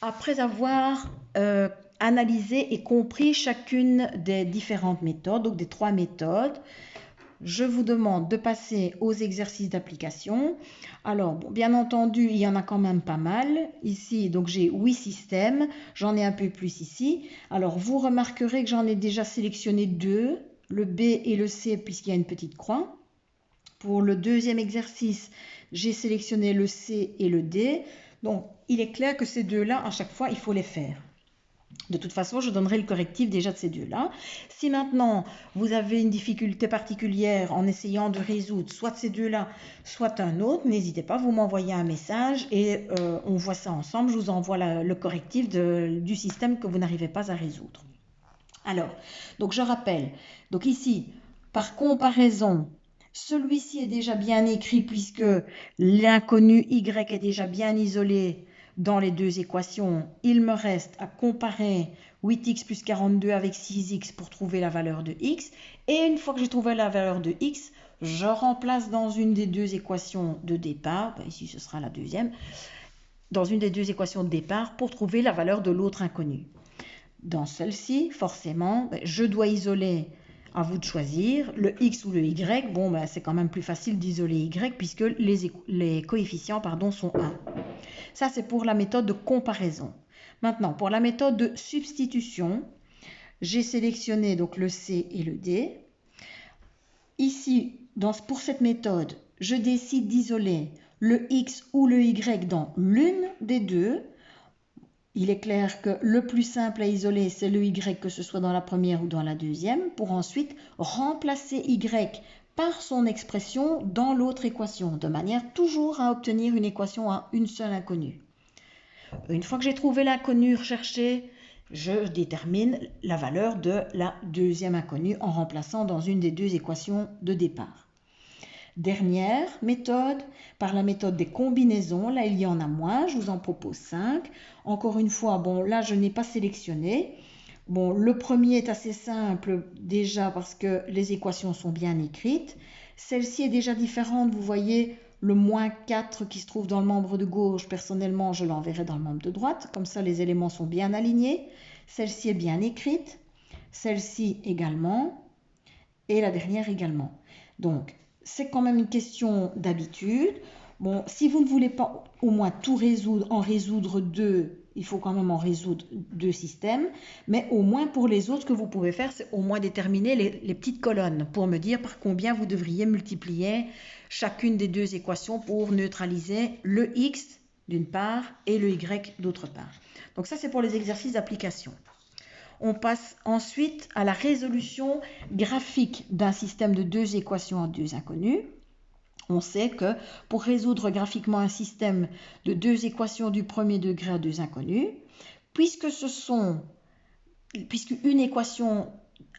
Après avoir analysé et compris chacune des différentes méthodes, donc des 3 méthodes, je vous demande de passer aux exercices d'application. Alors, bon, bien entendu, il y en a quand même pas mal. Ici, donc j'ai 8 systèmes. J'en ai un peu plus ici. Alors, vous remarquerez que j'en ai déjà sélectionné 2, le B et le C, puisqu'il y a une petite croix. Pour le deuxième exercice, j'ai sélectionné le C et le D. Donc, il est clair que ces deux-là, à chaque fois, il faut les faire. De toute façon, je donnerai le correctif déjà de ces deux-là. Si maintenant vous avez une difficulté particulière en essayant de résoudre soit ces deux-là, soit un autre, n'hésitez pas, vous m'envoyez un message et on voit ça ensemble. Je vous envoie le correctif du système que vous n'arrivez pas à résoudre. Alors, donc je rappelle, donc ici, par comparaison, celui-ci est déjà bien écrit puisque l'inconnu y est déjà bien isolé dans les deux équations. Il me reste à comparer 8x plus 42 avec 6x pour trouver la valeur de x. Et une fois que j'ai trouvé la valeur de x, je remplace dans une des deux équations de départ, ici ce sera la deuxième, dans une des deux équations de départ pour trouver la valeur de l'autre inconnu. Dans celle-ci, forcément, je dois isoler, à vous de choisir, le x ou le y. Bon, c'est quand même plus facile d'isoler y puisque les coefficients sont 1. Ça, c'est pour la méthode de comparaison. Maintenant, pour la méthode de substitution, j'ai sélectionné donc le C et le D. Ici, pour cette méthode, je décide d'isoler le x ou le y dans l'une des deux. Il est clair que le plus simple à isoler, c'est le y, que ce soit dans la première ou dans la deuxième, pour ensuite remplacer y par son expression dans l'autre équation, de manière toujours à obtenir une équation à une seule inconnue. Une fois que j'ai trouvé l'inconnue recherchée, je détermine la valeur de la deuxième inconnue en remplaçant dans une des deux équations de départ. Dernière méthode, par la méthode des combinaisons. Là, il y en a moins, je vous en propose 5. Encore une fois, bon, là, je n'ai pas sélectionné. Bon, le premier est assez simple déjà parce que les équations sont bien écrites. Celle-ci est déjà différente, vous voyez le moins 4 qui se trouve dans le membre de gauche. Personnellement, je l'enverrai dans le membre de droite. Comme ça, les éléments sont bien alignés. Celle-ci est bien écrite. Celle-ci également. Et la dernière également. Donc, c'est quand même une question d'habitude. Bon, si vous ne voulez pas au moins tout résoudre, en résoudre deux, il faut quand même en résoudre deux systèmes. Mais au moins pour les autres, ce que vous pouvez faire, c'est au moins déterminer les petites colonnes pour me dire par combien vous devriez multiplier chacune des deux équations pour neutraliser le x d'une part et le y d'autre part. Donc ça, c'est pour les exercices d'application. On passe ensuite à la résolution graphique d'un système de deux équations à deux inconnues. On sait que pour résoudre graphiquement un système de deux équations du premier degré à deux inconnues, puisque une équation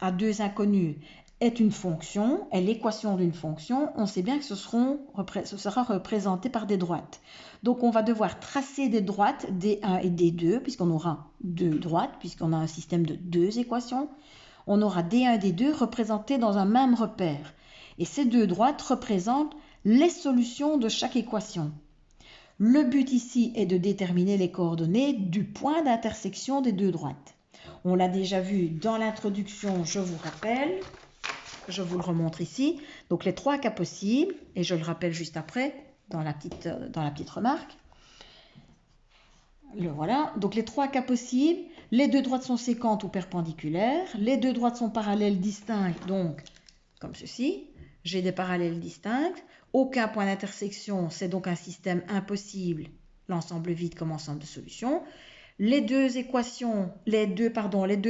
à deux inconnues est une fonction, est l'équation d'une fonction, on sait bien que ce sera représenté par des droites. Donc on va devoir tracer des droites D1 et D2, puisqu'on aura deux droites, puisqu'on a un système de deux équations. On aura D1 et D2 représentés dans un même repère. Et ces deux droites représentent les solutions de chaque équation. Le but ici est de déterminer les coordonnées du point d'intersection des deux droites. On l'a déjà vu dans l'introduction, je vous rappelle. Je vous le remontre ici. Donc les trois cas possibles, et je le rappelle juste après dans la petite remarque. Le voilà. Donc les trois cas possibles, les deux droites sont séquentes ou perpendiculaires, les deux droites sont parallèles distinctes, donc comme ceci. J'ai des parallèles distinctes. Aucun point d'intersection, c'est donc un système impossible, l'ensemble vide comme ensemble de solutions. Les deux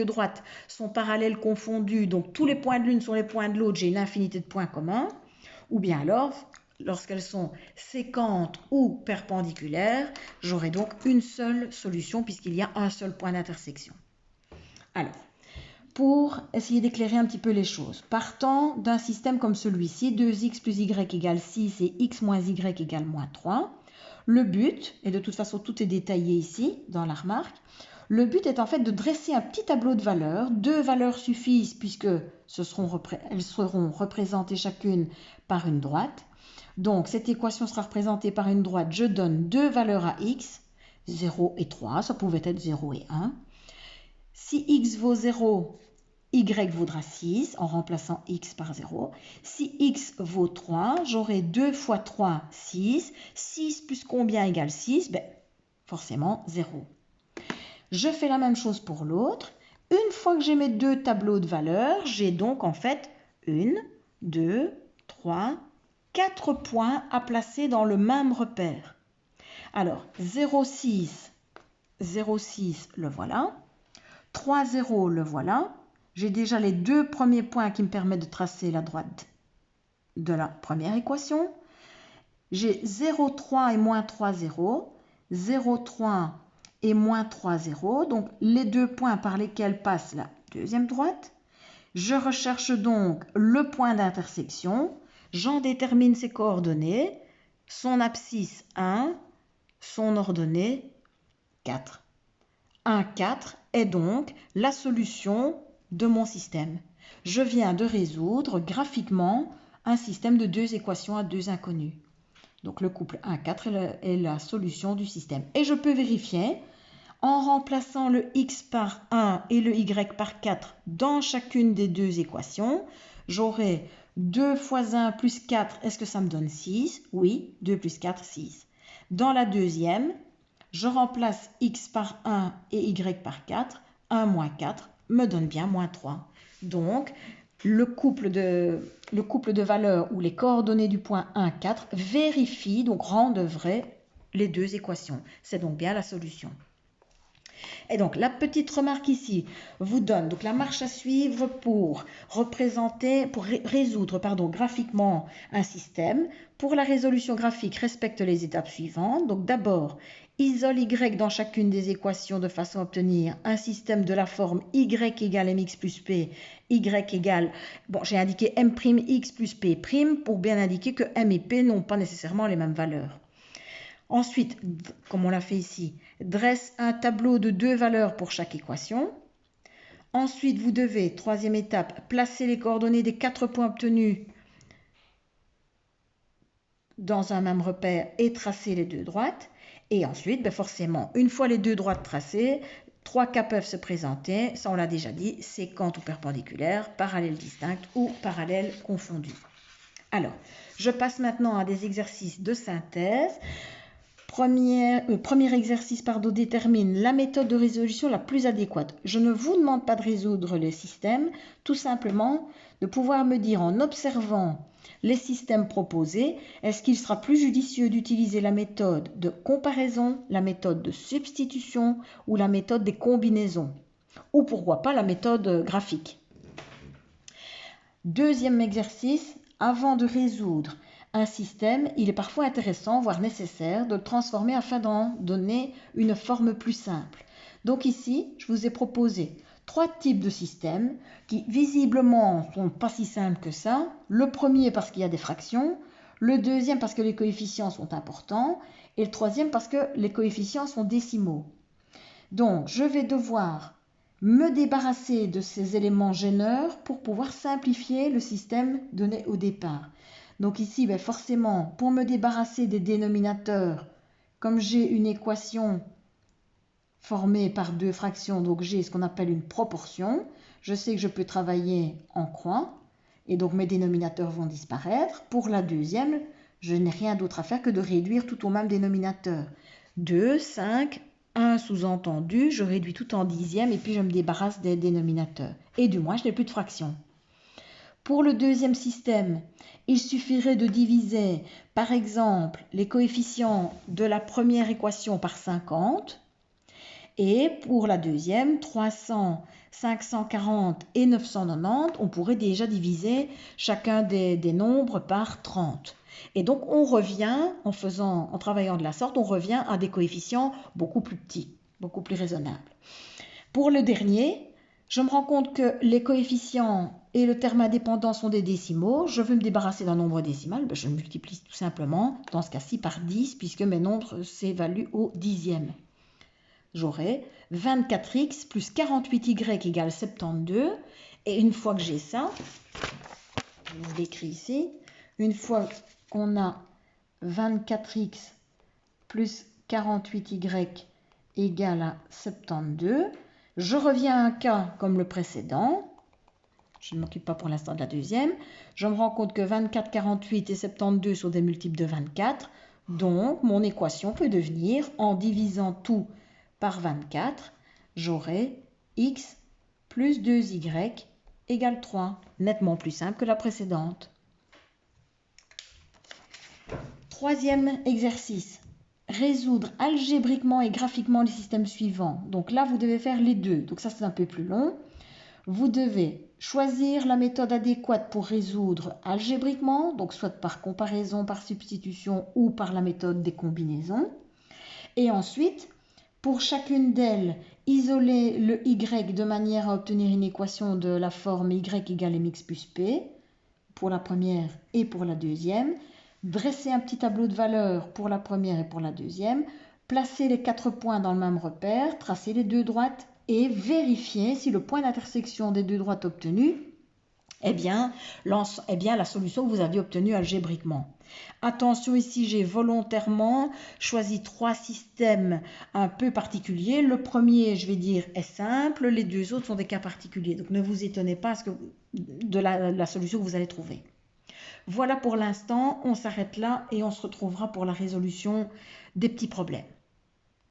droites sont parallèles confondues, donc tous les points de l'une sont les points de l'autre, j'ai une infinité de points communs. Ou bien alors, lorsqu'elles sont séquentes ou perpendiculaires, j'aurai donc une seule solution puisqu'il y a un seul point d'intersection. Alors, pour essayer d'éclairer un petit peu les choses, partant d'un système comme celui-ci, 2x plus y égale 6 et x moins y égale moins 3, le but, et de toute façon tout est détaillé ici dans la remarque, le but est en fait de dresser un petit tableau de valeurs. Deux valeurs suffisent puisque elles seront représentées chacune par une droite. Donc cette équation sera représentée par une droite, je donne deux valeurs à x, 0 et 3, ça pouvait être 0 et 1. Si x vaut 0, y vaudra 6 en remplaçant x par 0. Si x vaut 3, j'aurai 2 fois 3, 6. 6 plus combien égale 6? Ben, forcément 0. Je fais la même chose pour l'autre. Une fois que j'ai mes deux tableaux de valeurs, j'ai donc en fait 1, 2, 3, 4 points à placer dans le même repère. Alors, 0,6, 0,6, le voilà. 3, 0, le voilà. J'ai déjà les deux premiers points qui me permettent de tracer la droite de la première équation. J'ai 0,3 et moins 3, 0. 0,3 et moins 3, 0. Donc, les deux points par lesquels passe la deuxième droite. Je recherche donc le point d'intersection. J'en détermine ses coordonnées. Son abscisse 1, son ordonnée 4. 1, 4 est donc la solution de mon système. Je viens de résoudre graphiquement un système de deux équations à deux inconnues. Donc le couple 1, 4 est la solution du système. Et je peux vérifier en remplaçant le x par 1 et le y par 4 dans chacune des deux équations. J'aurai 2 fois 1 plus 4, est-ce que ça me donne 6? Oui, 2 plus 4, 6. Dans la deuxième, je remplace x par 1 et y par 4. 1 moins 4 me donne bien moins 3. Donc, le couple de valeurs ou les coordonnées du point 1, 4 vérifie, donc rendent vrai les deux équations. C'est donc bien la solution. Et donc, la petite remarque ici vous donne donc la marche à suivre pour résoudre graphiquement un système. Pour la résolution graphique, respecte les étapes suivantes. Donc, d'abord, isole y dans chacune des équations de façon à obtenir un système de la forme y égale mx plus p, y égale, bon, j'ai indiqué m'x plus p' pour bien indiquer que m et p n'ont pas nécessairement les mêmes valeurs. Ensuite, comme on l'a fait ici, dresse un tableau de deux valeurs pour chaque équation. Ensuite, vous devez, troisième étape, placer les coordonnées des 4 points obtenus dans un même repère et tracer les deux droites. Et ensuite, forcément, une fois les deux droites tracées, 3 cas peuvent se présenter. Ça, on l'a déjà dit, séquentes ou perpendiculaires, parallèles distinctes ou parallèles confondus. Alors, je passe maintenant à des exercices de synthèse. Premier exercice, détermine la méthode de résolution la plus adéquate. Je ne vous demande pas de résoudre les systèmes, tout simplement de pouvoir me dire en observant les systèmes proposés, est-ce qu'il sera plus judicieux d'utiliser la méthode de comparaison, la méthode de substitution ou la méthode des combinaisons, ou pourquoi pas la méthode graphique. Deuxième exercice, avant de résoudre un système, il est parfois intéressant, voire nécessaire, de le transformer afin d'en donner une forme plus simple. Donc ici, je vous ai proposé 3 types de systèmes qui visiblement ne sont pas si simples que ça. Le premier parce qu'il y a des fractions, le deuxième parce que les coefficients sont importants et le troisième parce que les coefficients sont décimaux. Donc, je vais devoir me débarrasser de ces éléments gêneurs pour pouvoir simplifier le système donné au départ. Donc ici, forcément, pour me débarrasser des dénominateurs, comme j'ai une équation formée par deux fractions, donc j'ai ce qu'on appelle une proportion, je sais que je peux travailler en croix, et donc mes dénominateurs vont disparaître. Pour la deuxième, je n'ai rien d'autre à faire que de réduire tout au même dénominateur. 2, 5, 1 sous-entendu, je réduis tout en dixième, et puis je me débarrasse des dénominateurs. Et du moins, je n'ai plus de fractions. Pour le deuxième système, il suffirait de diviser, par exemple, les coefficients de la première équation par 50. Et pour la deuxième, 300, 540 et 990, on pourrait déjà diviser chacun des nombres par 30. Et donc, on revient, en travaillant de la sorte, on revient à des coefficients beaucoup plus petits, beaucoup plus raisonnables. Pour le dernier, je me rends compte que les coefficients et le terme indépendant sont des décimaux. Je veux me débarrasser d'un nombre décimal. Je multiplie tout simplement, dans ce cas-ci, par 10, puisque mes nombres s'évaluent au dixième. J'aurai 24x plus 48y égale 72. Et une fois que j'ai ça, je l'écris ici, une fois qu'on a 24x plus 48y égale à 72. Je reviens à un cas comme le précédent. Je ne m'occupe pas pour l'instant de la deuxième. Je me rends compte que 24, 48 et 72 sont des multiples de 24. Donc, mon équation peut devenir, en divisant tout par 24, j'aurai x plus 2y égale 3. Nettement plus simple que la précédente. Troisième exercice. Résoudre algébriquement et graphiquement les systèmes suivants. Donc là, vous devez faire les deux. Donc ça, c'est un peu plus long. Vous devez choisir la méthode adéquate pour résoudre algébriquement, donc soit par comparaison, par substitution ou par la méthode des combinaisons. Et ensuite, pour chacune d'elles, isoler le y de manière à obtenir une équation de la forme y égale mx plus p, pour la première et pour la deuxième. Dresser un petit tableau de valeurs pour la première et pour la deuxième. Placer les 4 points dans le même repère, tracer les deux droites et vérifier si le point d'intersection des deux droites obtenues est bien la solution que vous aviez obtenue algébriquement. Attention, ici j'ai volontairement choisi 3 systèmes un peu particuliers. Le premier, je vais dire, est simple, les deux autres sont des cas particuliers. Donc ne vous étonnez pas de la solution que vous allez trouver. Voilà pour l'instant, on s'arrête là et on se retrouvera pour la résolution des petits problèmes.